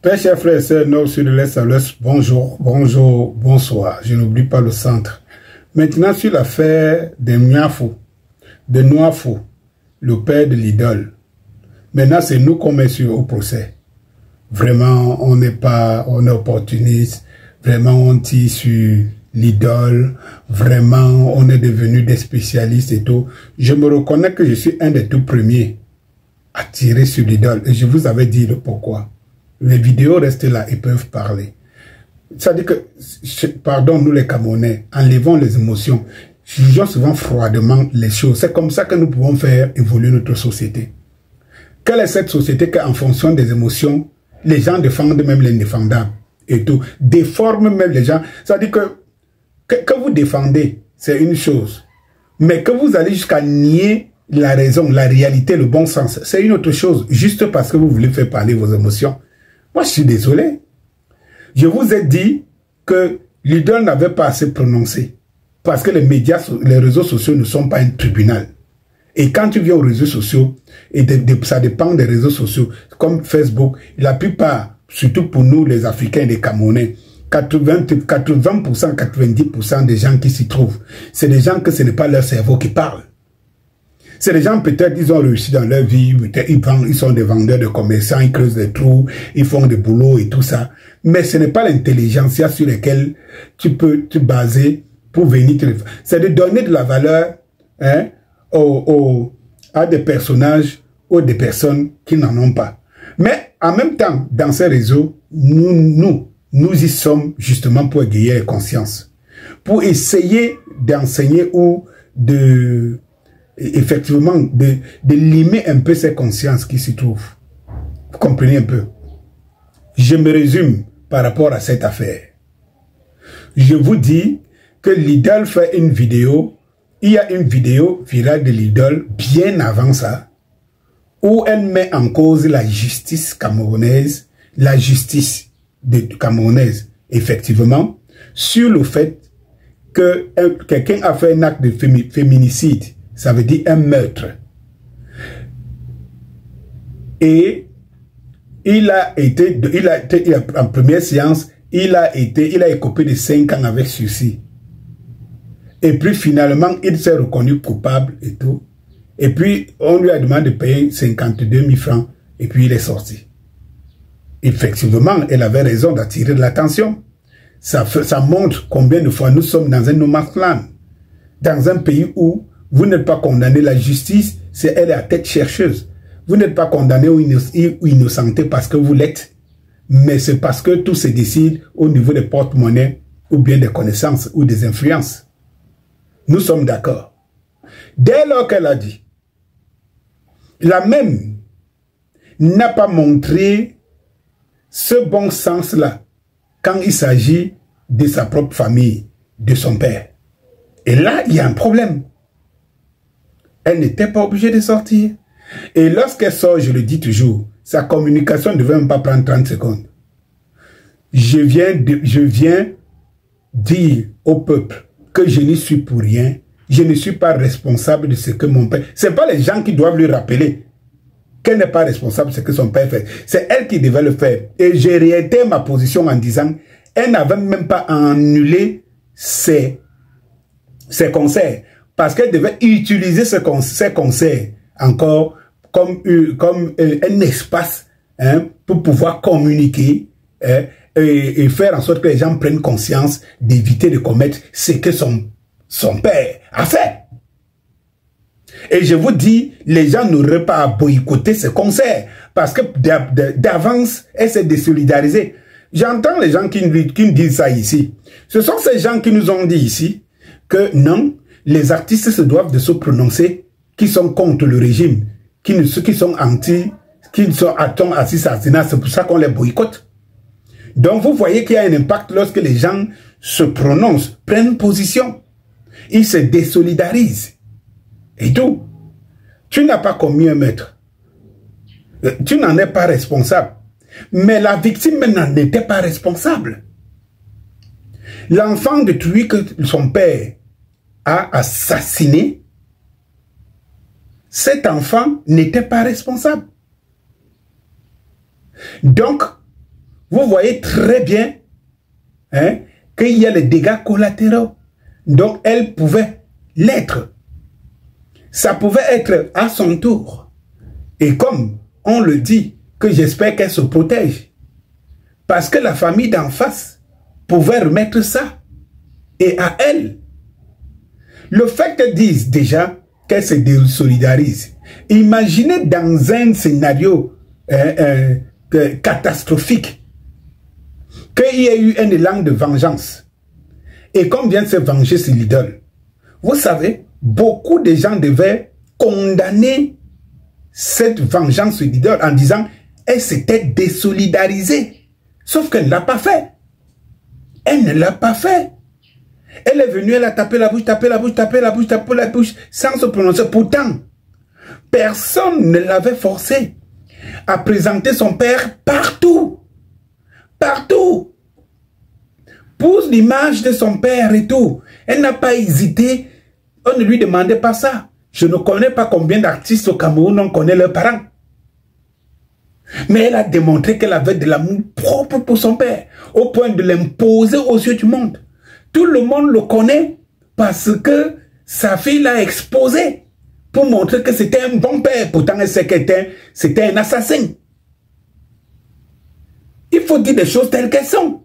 Très chers frères et sœurs, nord, sud, l'est, à l'ouest, bonjour, bonjour, bonsoir. Je n'oublie pas le centre. Maintenant, sur l'affaire de Niafou, de Noafou, le père de l'idole. Maintenant, c'est nous qu'on met au procès. Vraiment, on est opportuniste. Vraiment, on tire sur l'idole. Vraiment, on est devenu des spécialistes et tout. Je me reconnais que je suis un des tout premiers à tirer sur l'idole. Et je vous avais dit le pourquoi. Les vidéos restent là et peuvent parler. Ça dit que, pardon, nous les Camerounais, enlevons les émotions, jugeons souvent froidement les choses. C'est comme ça que nous pouvons faire évoluer notre société. Quelle est cette société qu'en fonction des émotions, les gens défendent même l'indéfendable et tout, déforment même les gens. Ça dit que vous défendez, c'est une chose. Mais que vous allez jusqu'à nier la raison, la réalité, le bon sens, c'est une autre chose, juste parce que vous voulez faire parler vos émotions. Moi, je suis désolé. Je vous ai dit que l'idole n'avait pas assez prononcé. Parce que les médias, les réseaux sociaux ne sont pas un tribunal. Et quand tu viens aux réseaux sociaux, et ça dépend des réseaux sociaux, comme Facebook, la plupart, surtout pour nous les Africains et les Camerounais, 80%, 90% des gens qui s'y trouvent, c'est des gens que ce n'est pas leur cerveau qui parle. C'est des gens, peut-être, ils ont réussi dans leur vie, ils sont des vendeurs, de commerçants, ils creusent des trous, ils font des boulots et tout ça. Mais ce n'est pas l'intelligentsia sur laquelle tu peux te baser pour venir te... C'est de donner de la valeur hein, à des personnages ou des personnes qui n'en ont pas. Mais en même temps, dans ces réseaux, nous y sommes justement pour égayer les consciences. Pour essayer d'enseigner ou de... effectivement, de limer un peu ces consciences qui s'y trouvent. Vous comprenez un peu? Je me résume par rapport à cette affaire. Je vous dis que l'idole fait une vidéo. Il y a une vidéo virale de l'idole bien avant ça, où elle met en cause la justice camerounaise, camerounaise, effectivement, sur le fait que quelqu'un a fait un acte de féminicide. Ça veut dire un meurtre. Et en première séance, il a écopé de 5 ans avec sursis. Et puis finalement, il s'est reconnu coupable et tout. Et puis, on lui a demandé de payer 52 000 francs. Et puis, il est sorti. Effectivement, elle avait raison d'attirer de l'attention. Ça montre combien de fois nous sommes dans un no man's land. Dans un pays où vous n'êtes pas condamné, la justice, c'est elle à tête chercheuse. Vous n'êtes pas condamné ou innocenté parce que vous l'êtes. Mais c'est parce que tout se décide au niveau des porte-monnaies ou bien des connaissances ou des influences. Nous sommes d'accord. Dès lors qu'elle a dit, la même n'a pas montré ce bon sens-là quand il s'agit de sa propre famille, de son père. Et là, il y a un problème. Elle n'était pas obligée de sortir. Et lorsqu'elle sort, je le dis toujours, sa communication ne devait même pas prendre 30 secondes. Je viens dire au peuple que je n'y suis pour rien. Je ne suis pas responsable de ce que mon père... Ce n'est pas les gens qui doivent lui rappeler qu'elle n'est pas responsable de ce que son père fait. C'est elle qui devait le faire. Et j'ai réitéré ma position en disant, elle n'avait même pas annulé ses concerts. Parce qu'elle devait utiliser ces concerts encore comme un espace hein, pour pouvoir communiquer hein, et faire en sorte que les gens prennent conscience d'éviter de commettre ce que son père a fait. Et je vous dis, les gens n'auraient pas à boycotter ce concert parce que d'avance, elle s'est désolidarisée. J'entends les gens qui me disent ça ici. Ce sont ces gens qui nous ont dit ici que non, les artistes se doivent de se prononcer qui sont contre le régime, qui sont anti, qui sont assassinats, c'est pour ça qu'on les boycotte. Donc vous voyez qu'il y a un impact lorsque les gens se prononcent, prennent position. Ils se désolidarisent. Et tout. Tu n'as pas commis un meurtre. Tu n'en es pas responsable. Mais la victime n'en était pas responsable. L'enfant de celui que son père a assassiné, cet enfant n'était pas responsable. Donc, vous voyez très bien hein, qu'il y a les dégâts collatéraux. Donc, elle pouvait l'être. Ça pouvait être à son tour. Et comme on le dit, que j'espère qu'elle se protège. Parce que la famille d'en face pouvait remettre ça. Et à elle. Le fait qu'elle dise déjà qu'elle se désolidarise. Imaginez dans un scénario catastrophique qu'il y ait eu un élan de vengeance. Et qu'on vient de se venger sur l'idole. Vous savez, beaucoup de gens devaient condamner cette vengeance sur l'idole en disant elle s'était désolidarisée. Sauf qu'elle ne l'a pas fait. Elle ne l'a pas fait. Elle est venue, elle a tapé la bouche, tapé la bouche, tapé la bouche, tapé la bouche, sans se prononcer. Pourtant, personne ne l'avait forcé à présenter son père partout. Partout. Pour l'image de son père et tout. Elle n'a pas hésité. On ne lui demandait pas ça. Je ne connais pas combien d'artistes au Cameroun on connaît leurs parents. Mais elle a démontré qu'elle avait de l'amour propre pour son père, au point de l'imposer aux yeux du monde. Tout le monde le connaît parce que sa fille l'a exposé pour montrer que c'était un bon père. Pourtant, elle sait que c'était un assassin. Il faut dire des choses telles qu'elles sont.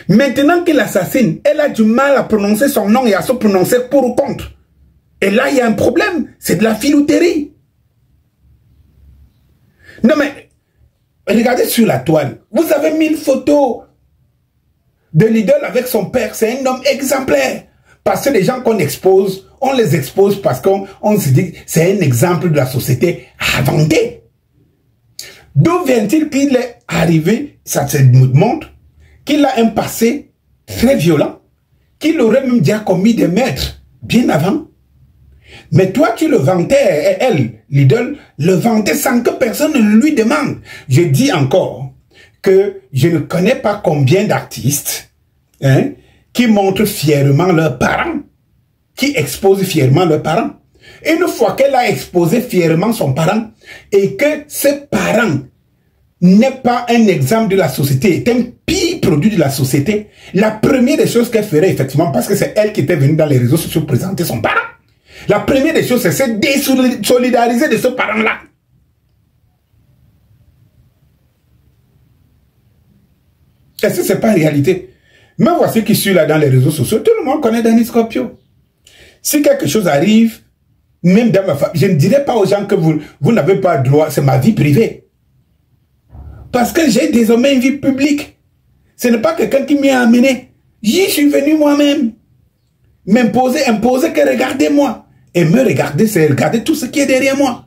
Maintenant qu'il assassine, elle a du mal à prononcer son nom et à se prononcer pour ou contre. Et là, il y a un problème. C'est de la filouterie. Non mais, regardez sur la toile. Vous avez 1000 photos de l'idole avec son père. C'est un homme exemplaire. Parce que les gens qu'on expose, on les expose parce qu'on se dit que c'est un exemple de la société avancée. D'où vient-il qu'il est arrivé, ça se montre, qu'il a un passé très violent, qu'il aurait même déjà commis des meurtres bien avant. Mais toi, tu le vantais, et elle, l'idole, le vantait sans que personne ne lui demande. Je dis encore que je ne connais pas combien d'artistes hein, qui montrent fièrement leurs parents, qui exposent fièrement leurs parents. Et une fois qu'elle a exposé fièrement son parent, et que ses parents n'est pas un exemple de la société, est un pire produit de la société, la première des choses qu'elle ferait effectivement, parce que c'est elle qui était venue dans les réseaux sociaux présenter son parent, la première des choses, c'est se désolidariser de ce parent-là. Est-ce que ce n'est pas réalité? Mais voici qui suit là dans les réseaux sociaux. Tout le monde connaît Danny Scorpio. Si quelque chose arrive, même dans ma famille, je ne dirais pas aux gens que vous n'avez pas le droit, c'est ma vie privée. Parce que j'ai désormais une vie publique. Ce n'est pas quelqu'un qui m'y a amené. J'y suis venu moi-même. Imposer que regardez-moi. Et me regarder, c'est regarder tout ce qui est derrière moi.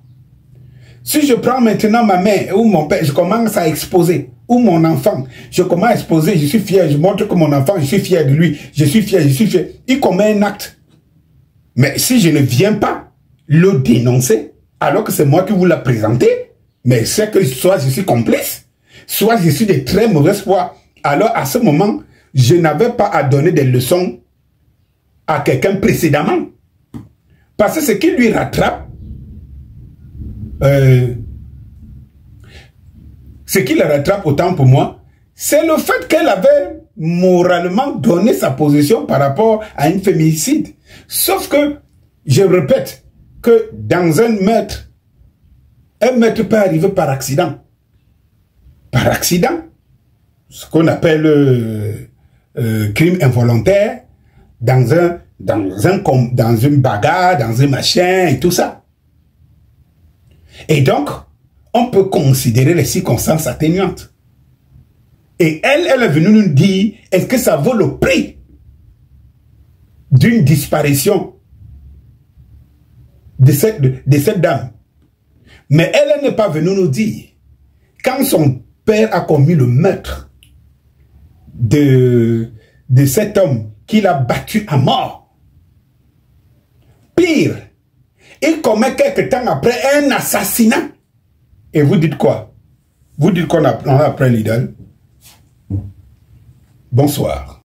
Si je prends maintenant ma mère ou mon père, je commence à exposer. Ou mon enfant, je commence à exposer, je suis fier, je montre que mon enfant, je suis fier de lui. Je suis fier. Il commet un acte. Mais si je ne viens pas le dénoncer, alors que c'est moi qui vous l'ai présenté, mais c'est que soit je suis complice, soit je suis de très mauvaise foi. Alors à ce moment, je n'avais pas à donner des leçons à quelqu'un précédemment. Parce que ce qui lui rattrape, ce qui le rattrape autant pour moi, c'est le fait qu'elle avait moralement donné sa position par rapport à un féminicide. Sauf que, je répète, que dans un meurtre peut arriver par accident. Par accident. Ce qu'on appelle crime involontaire, dans une bagarre, dans un machin et tout ça. Et donc, on peut considérer les circonstances atténuantes. Et elle est venue nous dire, est-ce que ça vaut le prix d'une disparition de cette dame? Mais elle n'est pas venue nous dire, quand son père a commis le meurtre de cet homme qu'il a battu à mort, pire, il commet quelque temps après un assassinat. Et vous dites quoi? Vous dites qu'on apprend après l'idole? Bonsoir.